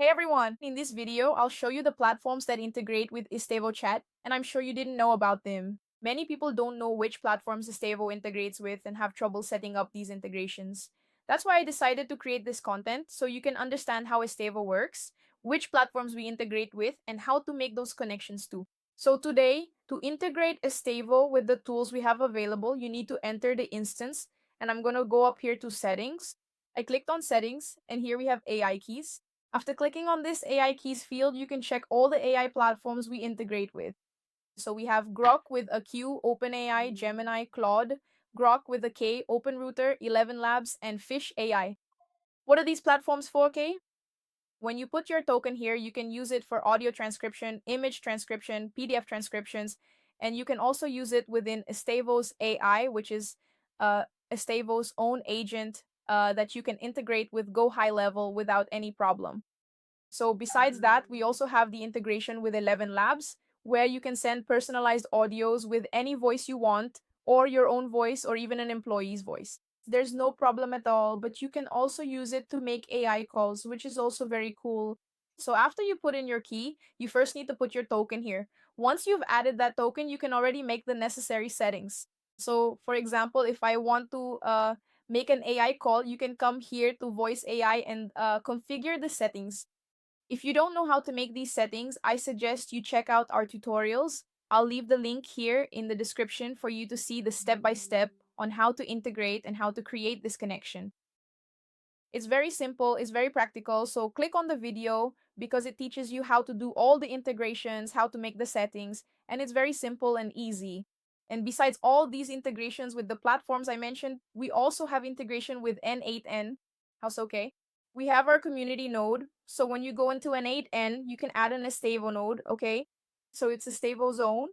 Hey everyone! In this video, I'll show you the platforms that integrate with Estavo Chat, and I'm sure you didn't know about them. Many people don't know which platforms Estavo integrates with and have trouble setting up these integrations. That's why I decided to create this content so you can understand how Estavo works, which platforms we integrate with, and how to make those connections too. So today, to integrate Estavo with the tools we have available, you need to enter the instance, and I'm going to go up here to settings. I clicked on settings, and here we have AI keys. After clicking on this AI keys field, you can check all the AI platforms we integrate with. So we have Grok with a Q, OpenAI, Gemini, Claude, Grok with a K, OpenRouter, 11 Labs, and Fish AI. What are these platforms for, Kay? When you put your token here, you can use it for audio transcription, image transcription, PDF transcriptions, and you can also use it within Estavo's AI, which is Estavo's own agent that you can integrate with Go High Level without any problem. So besides that, we also have the integration with 11 Labs, where you can send personalized audios with any voice you want, or your own voice, or even an employee's voice. There's no problem at all, but you can also use it to make AI calls, which is also very cool. So after you put in your key, you first need to put your token here. Once you've added that token, you can already make the necessary settings. So for example, if I want to make an AI call, you can come here to voice AI and configure the settings. If you don't know how to make these settings, I suggest you check out our tutorials. I'll leave the link here in the description for you to see the step-by-step on how to integrate and how to create this connection. It's very simple, it's very practical, so click on the video because it teaches you how to do all the integrations, how to make the settings, and it's very simple and easy. And besides all these integrations with the platforms I mentioned, we also have integration with N8N. How's okay? We have our community node. So when you go into N8N, you can add an Estavo node, okay? So it's Estavo zone.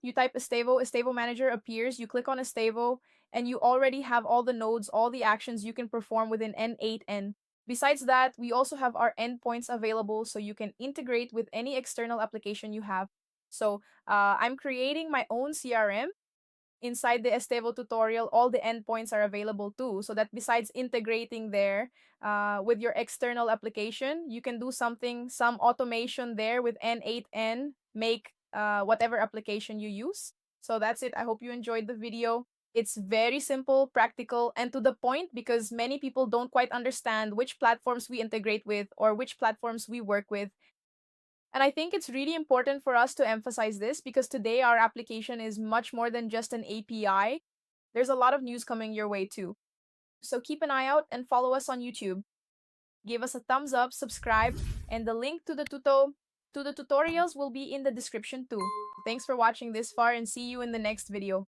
You type Estavo, Estavo manager appears, you click on Estavo, and you already have all the nodes, all the actions you can perform within N8N. Besides that, we also have our endpoints available so you can integrate with any external application you have. So I'm creating my own CRM. Inside the Estavo tutorial, all the endpoints are available too. So that besides integrating there with your external application, you can do some automation there with N8N, make whatever application you use. So that's it. I hope you enjoyed the video. It's very simple, practical, and to the point because many people don't quite understand which platforms we integrate with or which platforms we work with. And I think it's really important for us to emphasize this because today our application is much more than just an API. There's a lot of news coming your way too. So keep an eye out and follow us on YouTube. Give us a thumbs up, subscribe, and the link to the tutorials will be in the description too. Thanks for watching this far and see you in the next video.